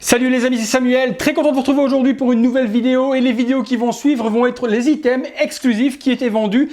Salut les amis, c'est Samuel, très content de vous retrouver aujourd'hui pour une nouvelle vidéo et les vidéos qui vont suivre vont être les items exclusifs qui étaient vendus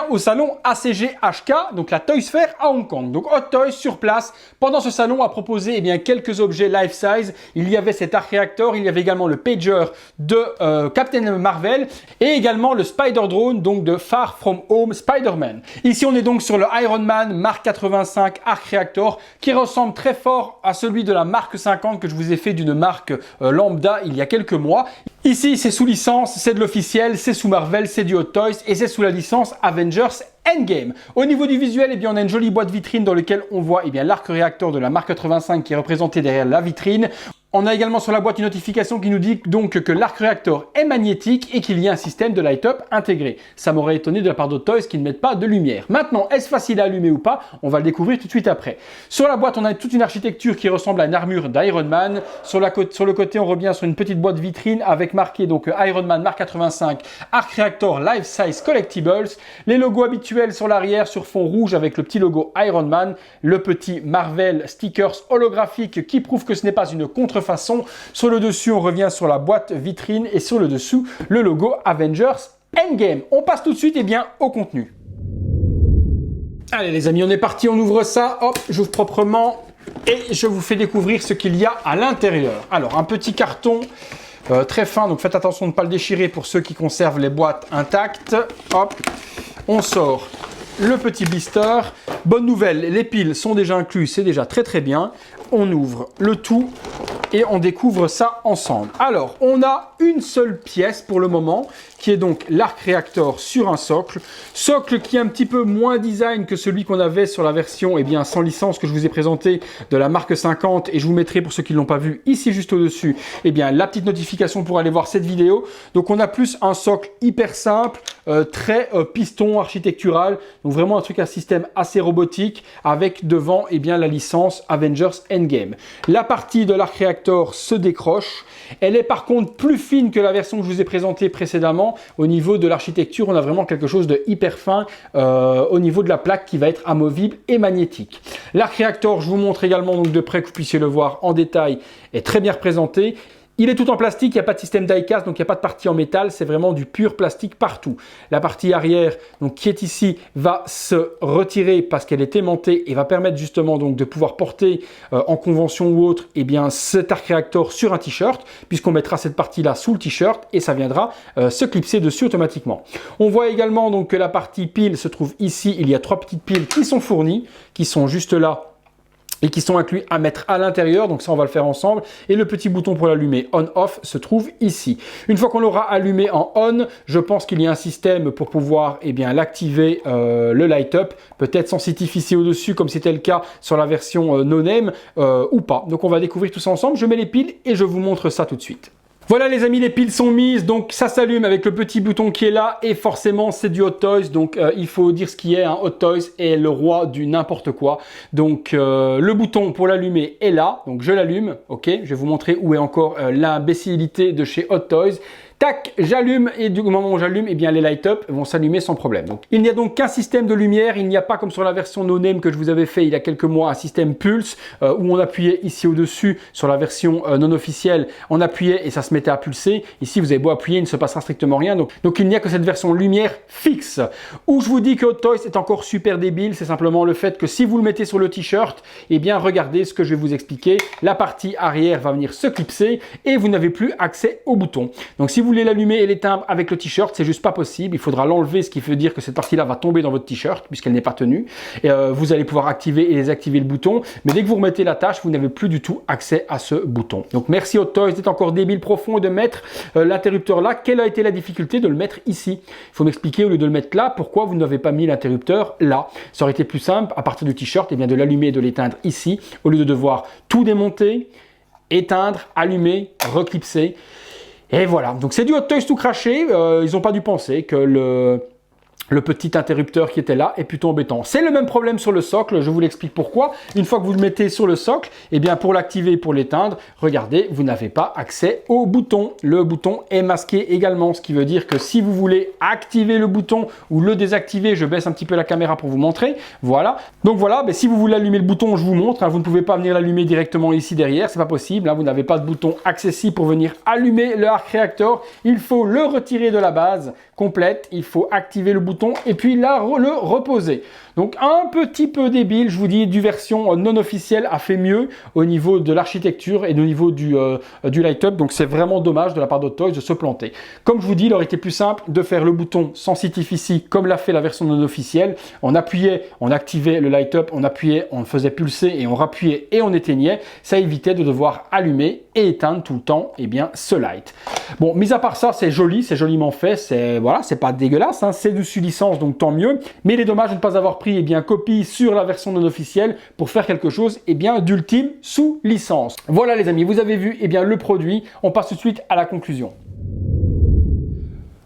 au salon ACG HK, donc la Toys Fair à Hong Kong. Donc Hot Toys sur place, pendant ce salon a proposé quelques objets life size. Il y avait cet Arc Reactor, il y avait également le pager de Captain Marvel et également le Spider Drone, donc de Far From Home Spider-Man. Ici on est donc sur le Iron Man Mark 85 Arc Reactor qui ressemble très fort à celui de la Mark 50 que je vous ai fait d'une marque lambda il y a quelques mois. Ici c'est sous licence, c'est de l'officiel, c'est sous Marvel, c'est du Hot Toys et c'est sous la licence Avengers Endgame. Au niveau du visuel, on a une jolie boîte vitrine dans laquelle on voit l'arc réacteur de la Mark 85 qui est représenté derrière la vitrine. On a également sur la boîte une notification qui nous dit donc que l'arc réacteur est magnétique et qu'il y a un système de light-up intégré. Ça m'aurait étonné de la part de Toys qui ne mettent pas de lumière. Maintenant, est-ce facile à allumer ou pas? On va le découvrir tout de suite après. Sur la boîte, on a toute une architecture qui ressemble à une armure d'Iron Man. Sur le côté, on revient sur une petite boîte vitrine avec marqué donc Iron Man Mark 85 Arc Reactor Life Size Collectibles. Les logos habituels sur l'arrière sur fond rouge avec le petit logo Iron Man. Le petit Marvel stickers holographique qui prouve que ce n'est pas une contrefaçon. Sur le dessus, on revient sur la boîte vitrine et sur le dessous, le logo Avengers Endgame. On passe tout de suite au contenu. Allez les amis, on est parti, on ouvre ça, hop, j'ouvre proprement et je vous fais découvrir ce qu'il y a à l'intérieur. Alors, un petit carton très fin, donc faites attention de ne pas le déchirer pour ceux qui conservent les boîtes intactes. Hop, on sort le petit blister. Bonne nouvelle, les piles sont déjà inclus, c'est déjà très bien. On ouvre le tout et on découvre ça ensemble. Alors, on a une seule pièce pour le moment, qui est donc l'arc réacteur sur un socle. Socle qui est un petit peu moins design que celui qu'on avait sur la version sans licence que je vous ai présenté de la marque 50. Et je vous mettrai, pour ceux qui ne l'ont pas vu, ici juste au-dessus, la petite notification pour aller voir cette vidéo. Donc, on a plus un socle hyper simple, très piston architectural. Donc, vraiment un truc à système assez robotique, avec devant la licence Avengers Endgame. La partie de l'arc réacteur se décroche. Elle est par contre plus fine que la version que je vous ai présentée précédemment. Au niveau de l'architecture, on a vraiment quelque chose de hyper fin au niveau de la plaque qui va être amovible et magnétique. L'arc réacteur, je vous montre également donc de près que vous puissiez le voir en détail, est très bien représenté. Il est tout en plastique, il n'y a pas de système die-cast, donc il n'y a pas de partie en métal, c'est vraiment du pur plastique partout. La partie arrière, donc qui est ici, va se retirer parce qu'elle est aimantée et va permettre justement donc de pouvoir porter en convention ou autre cet arc réacteur sur un t-shirt, puisqu'on mettra cette partie-là sous le t-shirt et ça viendra se clipser dessus automatiquement. On voit également donc que la partie pile se trouve ici, il y a 3 petites piles qui sont fournies, qui sont juste là, et qui sont inclus à mettre à l'intérieur, donc ça on va le faire ensemble, et le petit bouton pour l'allumer on-off se trouve ici. Une fois qu'on l'aura allumé en on, je pense qu'il y a un système pour pouvoir l'activer, le light-up, peut-être sensitif ici au-dessus comme c'était le cas sur la version no-name ou pas. Donc on va découvrir tout ça ensemble, je mets les piles et je vous montre ça tout de suite. Voilà les amis, les piles sont mises, donc ça s'allume avec le petit bouton qui est là et forcément c'est du Hot Toys, donc il faut dire ce qui est, Hot Toys est le roi du n'importe quoi. Donc le bouton pour l'allumer est là, donc je l'allume, ok, je vais vous montrer où est encore l'imbécilité de chez Hot Toys. Tac, j'allume et du moment où j'allume, les light-up vont s'allumer sans problème. Donc, il n'y a donc qu'un système de lumière, il n'y a pas comme sur la version no-name que je vous avais fait il y a quelques mois un système pulse où on appuyait ici au-dessus sur la version non officielle, on appuyait et ça se mettait à pulser. Ici, vous avez beau appuyer, il ne se passera strictement rien. Donc il n'y a que cette version lumière fixe. Où je vous dis que Hot Toys est encore super débile, c'est simplement le fait que si vous le mettez sur le t-shirt, regardez ce que je vais vous expliquer. La partie arrière va venir se clipser et vous n'avez plus accès au bouton. Donc si vous voulez l'allumer et l'éteindre avec le t-shirt, c'est juste pas possible. Il faudra l'enlever, ce qui veut dire que cette partie-là va tomber dans votre t-shirt puisqu'elle n'est pas tenue. Et, vous allez pouvoir activer et désactiver le bouton. Mais dès que vous remettez la tâche, vous n'avez plus du tout accès à ce bouton. Donc merci Hot Toys d'être encore débile profond et de mettre l'interrupteur là. Quelle a été la difficulté de le mettre ici? Il faut m'expliquer au lieu de le mettre là, pourquoi vous n'avez pas mis l'interrupteur là. Ça aurait été plus simple à partir du t-shirt de l'allumer et de l'éteindre ici au lieu de devoir tout démonter, éteindre, allumer, reclipser. Et voilà, donc c'est du Hot Toys tout craché, ils n'ont pas dû penser que le petit interrupteur qui était là est plutôt embêtant. C'est le même problème sur le socle, je vous l'explique pourquoi. Une fois que vous le mettez sur le socle, eh bien pour l'activer et pour l'éteindre, regardez, vous n'avez pas accès au bouton. Le bouton est masqué également, ce qui veut dire que si vous voulez activer le bouton ou le désactiver, je baisse un petit peu la caméra pour vous montrer, voilà. Donc voilà, mais si vous voulez allumer le bouton, je vous montre, hein, vous ne pouvez pas venir l'allumer directement ici derrière, c'est pas possible, hein, vous n'avez pas de bouton accessible pour venir allumer le Arc Reactor, il faut le retirer de la base complète, il faut activer le bouton et puis là le reposer. Donc un petit peu débile, je vous dis, du version non officielle a fait mieux au niveau de l'architecture et au niveau du light-up, donc c'est vraiment dommage de la part d'Hot Toys de se planter. Comme je vous dis, il aurait été plus simple de faire le bouton sensitif ici, comme l'a fait la version non officielle. On appuyait, on activait le light-up, on appuyait, on faisait pulser et on rappuyait et on éteignait. Ça évitait de devoir allumer et éteindre tout le temps, eh bien, ce light. Bon, mis à part ça, c'est joli, c'est joliment fait, c'est voilà, c'est pas dégueulasse, hein, c'est du sous licence, donc tant mieux. Mais il est dommage de ne pas avoir pris eh bien, copie sur la version non officielle pour faire quelque chose eh bien, d'ultime sous licence. Voilà les amis, vous avez vu eh bien, le produit. On passe tout de suite à la conclusion.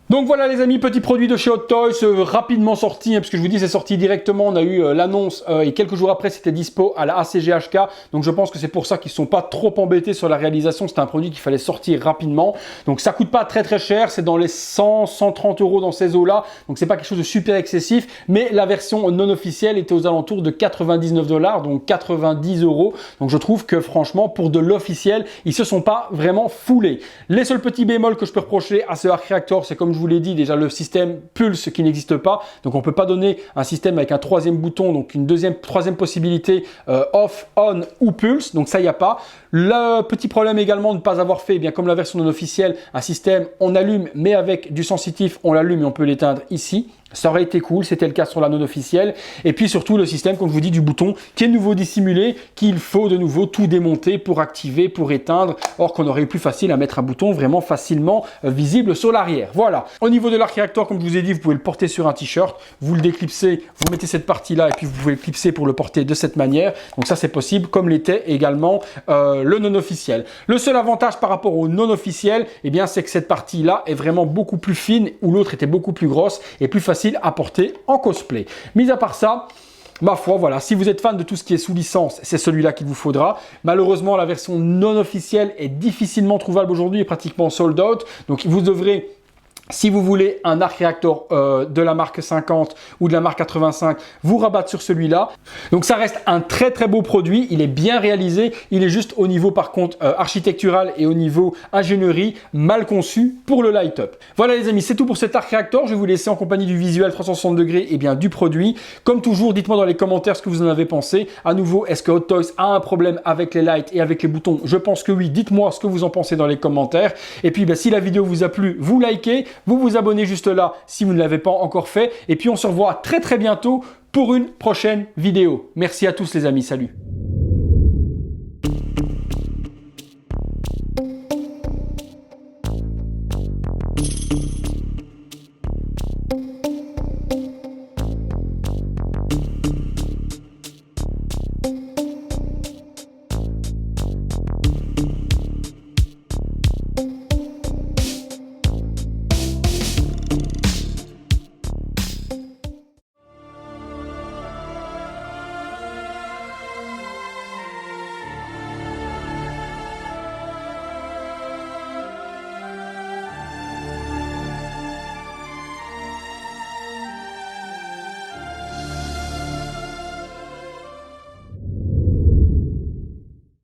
Donc voilà les amis, petit produit de chez Hot Toys, rapidement sorti, hein, parce que je vous dis c'est sorti directement, on a eu l'annonce et quelques jours après c'était dispo à la ACG/HK, donc je pense que c'est pour ça qu'ils ne sont pas trop embêtés sur la réalisation, c'était un produit qu'il fallait sortir rapidement, donc ça coûte pas très cher, c'est dans les 100-130 € dans ces eaux-là, donc c'est pas quelque chose de super excessif, mais la version non officielle était aux alentours de 99 $, donc 90 €, donc je trouve que franchement pour de l'officiel, ils se sont pas vraiment foulés. Les seuls petits bémols que je peux reprocher à ce Arc Reactor, c'est comme je vous l'ai dit, déjà le système Pulse qui n'existe pas, donc on ne peut pas donner un système avec un troisième bouton, donc une troisième possibilité off, on ou Pulse, donc ça il n'y a pas. Le petit problème également de ne pas avoir fait, eh bien comme la version non officielle, un système on allume mais avec du sensitif, on l'allume et on peut l'éteindre ici. Ça aurait été cool, c'était le cas sur la non officielle. Et puis surtout le système, comme je vous dis, du bouton qui est de nouveau dissimulé, qu'il faut de nouveau tout démonter pour activer, pour éteindre, or qu'on aurait eu plus facile à mettre un bouton vraiment facilement visible sur l'arrière. Voilà. Au niveau de l'Arc Reactor, comme je vous ai dit, vous pouvez le porter sur un t-shirt, vous le déclipsez, vous mettez cette partie-là et puis vous pouvez le clipser pour le porter de cette manière. Donc ça c'est possible, comme l'était également le non officiel. Le seul avantage par rapport au non officiel, eh bien c'est que cette partie-là est vraiment beaucoup plus fine, où l'autre était beaucoup plus grosse et plus facile à porter en cosplay. Mis à part ça, ma foi, voilà, si vous êtes fan de tout ce qui est sous licence, c'est celui-là qu'il vous faudra. Malheureusement, la version non officielle est difficilement trouvable aujourd'hui et pratiquement sold out. Donc, vous devrez, si vous voulez un Arc Reactor de la marque 50 ou de la marque 85, vous rabattre sur celui-là. Donc ça reste un très beau produit, il est bien réalisé, il est juste au niveau par contre architectural et au niveau ingénierie mal conçu pour le light-up. Voilà les amis, c'est tout pour cet Arc Reactor, je vais vous laisser en compagnie du visuel 360 degrés et bien du produit. Comme toujours, dites-moi dans les commentaires ce que vous en avez pensé. À nouveau, est-ce que Hot Toys a un problème avec les lights et avec les boutons? Je pense que oui, dites-moi ce que vous en pensez dans les commentaires. Et puis si la vidéo vous a plu, vous likez. Vous vous abonnez juste là si vous ne l'avez pas encore fait. Et puis on se revoit très bientôt pour une prochaine vidéo. Merci à tous les amis, salut.